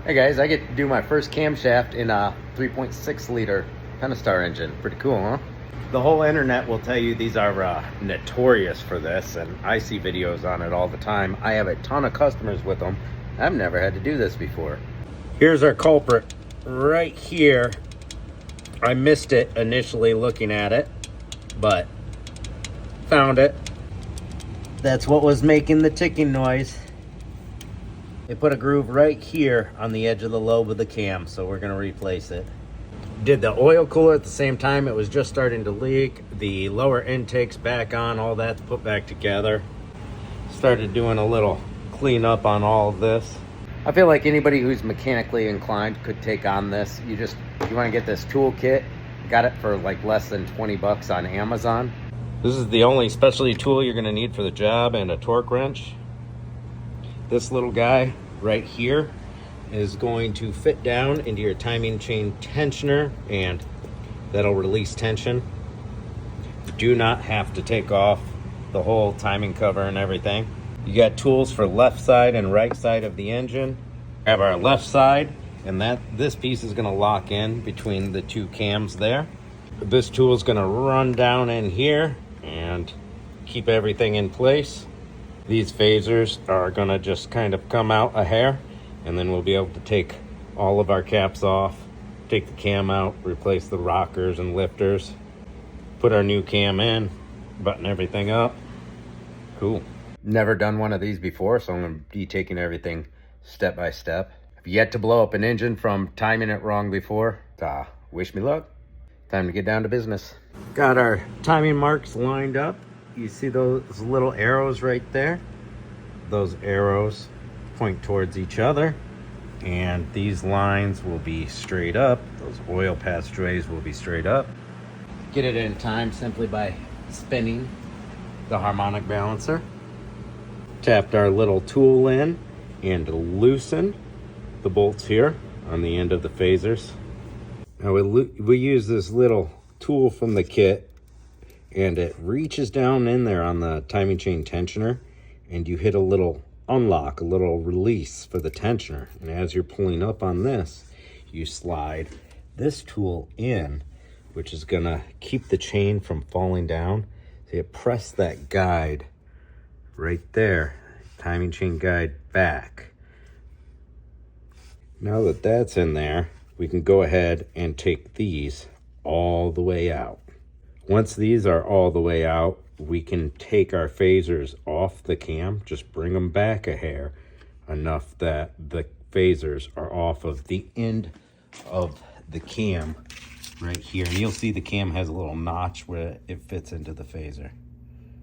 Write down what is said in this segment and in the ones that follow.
Hey guys, I get to do my first camshaft in a 3.6 liter Pentastar engine. Pretty cool, huh? The whole internet will tell you these are notorious for this, and I see videos on it all the time. I have a ton of customers with them. I've never had to do this before. Here's our culprit right here. I missed it initially looking at it, but found it. That's what was making the ticking noise. They put a groove right here on the edge of the lobe of the cam, so we're gonna replace it. Did the oil cooler at the same time. It was just starting to leak. The lower intake's back on, all that's put back together. Started doing a little cleanup on all of this. I feel like anybody who's mechanically inclined could take on this. You wanna get this tool kit, got it for like less than 20 bucks on Amazon. This is the only specialty tool you're gonna need for the job, and a torque wrench. This little guy right here is going to fit down into your timing chain tensioner, and that'll release tension. You do not have to take off the whole timing cover and everything. You got tools for left side and right side of the engine. We have our left side, and this piece is going to lock in between the two cams there. This tool is going to run down in here and keep everything in place. These phasers are going to just kind of come out a hair, and then we'll be able to take all of our caps off, take the cam out, replace the rockers and lifters, put our new cam in, button everything up. Cool. Never done one of these before, so I'm going to be taking everything step by step. I've yet to blow up an engine from timing it wrong before. Wish me luck. Time to get down to business. Got our timing marks lined up. You see those little arrows right there? Those arrows point towards each other, and these lines will be straight up. Those oil passageways will be straight up. Get it in time simply by spinning the harmonic balancer. Tapped our little tool in and loosened the bolts here on the end of the phasers. Now we use this little tool from the kit, and it reaches down in there on the timing chain tensioner, and you hit a little unlock, a little release for the tensioner. And as you're pulling up on this, you slide this tool in, which is gonna keep the chain from falling down. So you press that guide right there, timing chain guide back. Now that that's in there, we can go ahead and take these all the way out. Once these are all the way out, we can take our phasers off the cam, just bring them back a hair, enough that the phasers are off of the end of the cam right here. And you'll see the cam has a little notch where it fits into the phaser.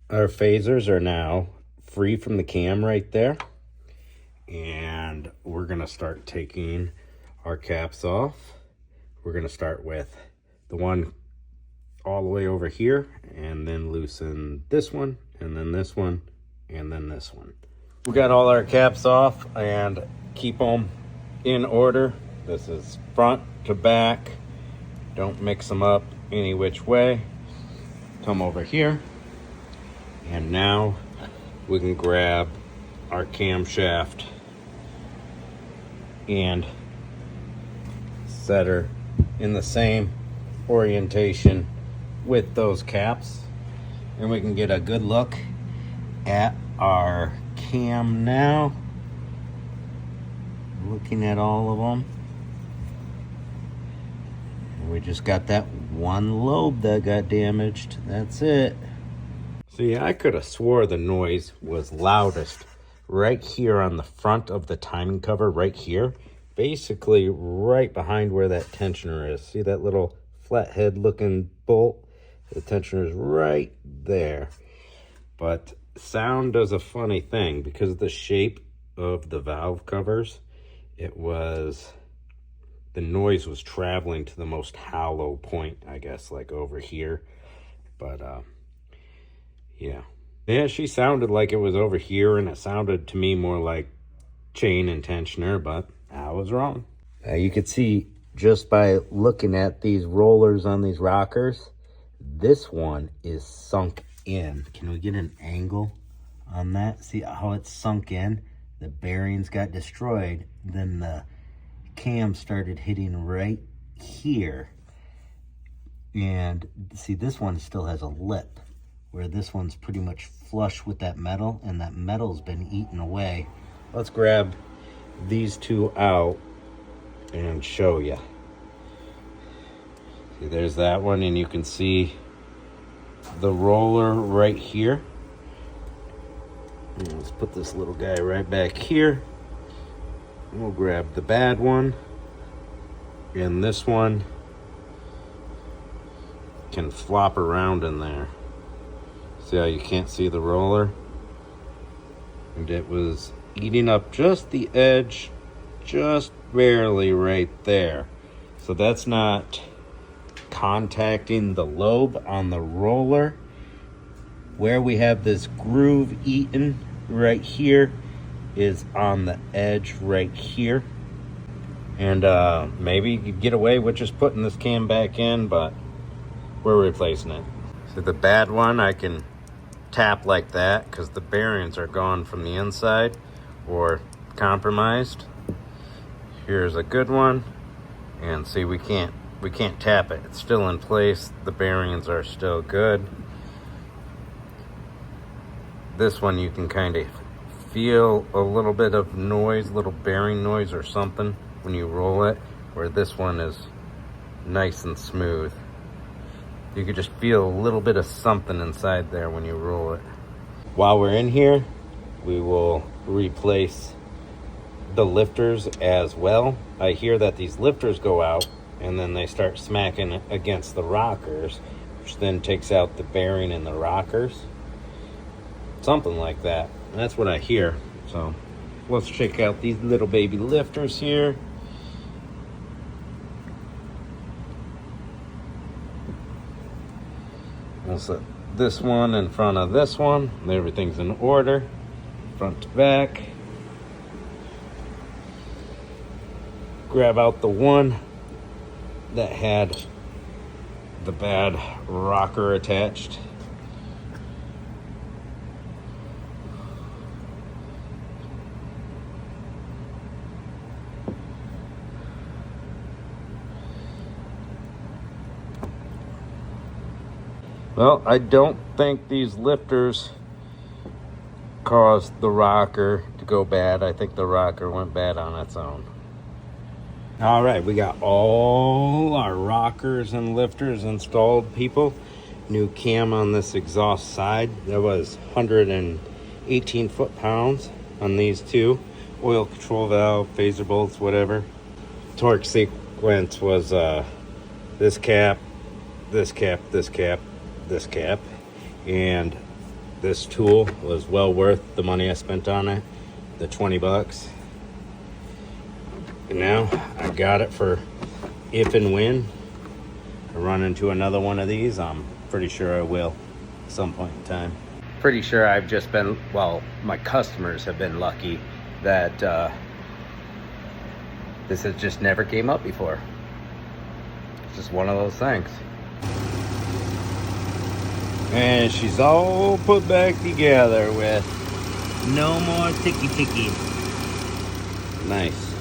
Our phasers are now free from the cam right there. And we're gonna start taking our caps off. We're gonna start with the one all the way over here, and then loosen this one, and then this one, and then this one. We got all our caps off, and keep them in order. This is front to back. Don't mix them up any which way. Come over here, and now we can grab our camshaft and set her in the same orientation with those caps, and we can get a good look at our cam now. Looking at all of them, and we just got that one lobe that got damaged. That's it. See, I could have swore the noise was loudest right here on the front of the timing cover, right here, basically right behind where that tensioner is. See that little flathead looking bolt? The tensioner is right there. But sound does a funny thing because of the shape of the valve covers. The noise was traveling to the most hollow point, I guess, like over here. But yeah, she sounded like it was over here, and it sounded to me more like chain and tensioner, but I was wrong. You could see just by looking at these rollers on these rockers, this one is sunk in. Can we get an angle on that? See how it's sunk in? The bearings got destroyed. Then the cam started hitting right here. And see, this one still has a lip, where this one's pretty much flush with that metal, and that metal's been eaten away. Let's grab these two out and show you. See, there's that one, and you can see the roller right here. And let's put this little guy right back here. We'll grab the bad one, and this one can flop around in there. See how you can't see the roller? And it was eating up just the edge, just barely right there. So that's not contacting the lobe on the roller. Where we have this groove eaten right here is on the edge right here. And maybe you could get away with just putting this cam back in, but we're replacing it. So the bad one I can tap like that because the bearings are gone from the inside or compromised. Here's a good one, and see, we can't tap it. It's still in place. The bearings are still good. This one you can kind of feel a little bit of noise, little bearing noise or something when you roll it, where this one is nice and smooth. You could just feel a little bit of something inside there when you roll it. While we're in here, we will replace the lifters as well. I hear that these lifters go out and then they start smacking against the rockers, which then takes out the bearing in the rockers. Something like that. And that's what I hear. So let's check out these little baby lifters here. We'll set this one in front of this one. Everything's in order, front to back. Grab out the one that had the bad rocker attached. Well, I don't think these lifters caused the rocker to go bad. I think the rocker went bad on its own. All right, we got all our rockers and lifters installed, people. New cam on this exhaust side. That was 118 foot-pounds on these two. Oil control valve, phaser bolts, whatever. Torque sequence was this cap, this cap, this cap, this cap, and this tool was well worth the money I spent on it, the 20 bucks. And now I got it for if and when I run into another one of these. I'm pretty sure I will at some point in time. Pretty sure I've just been, well, my customers have been lucky that this has just never came up before. It's just one of those things. And she's all put back together with no more ticky. Nice.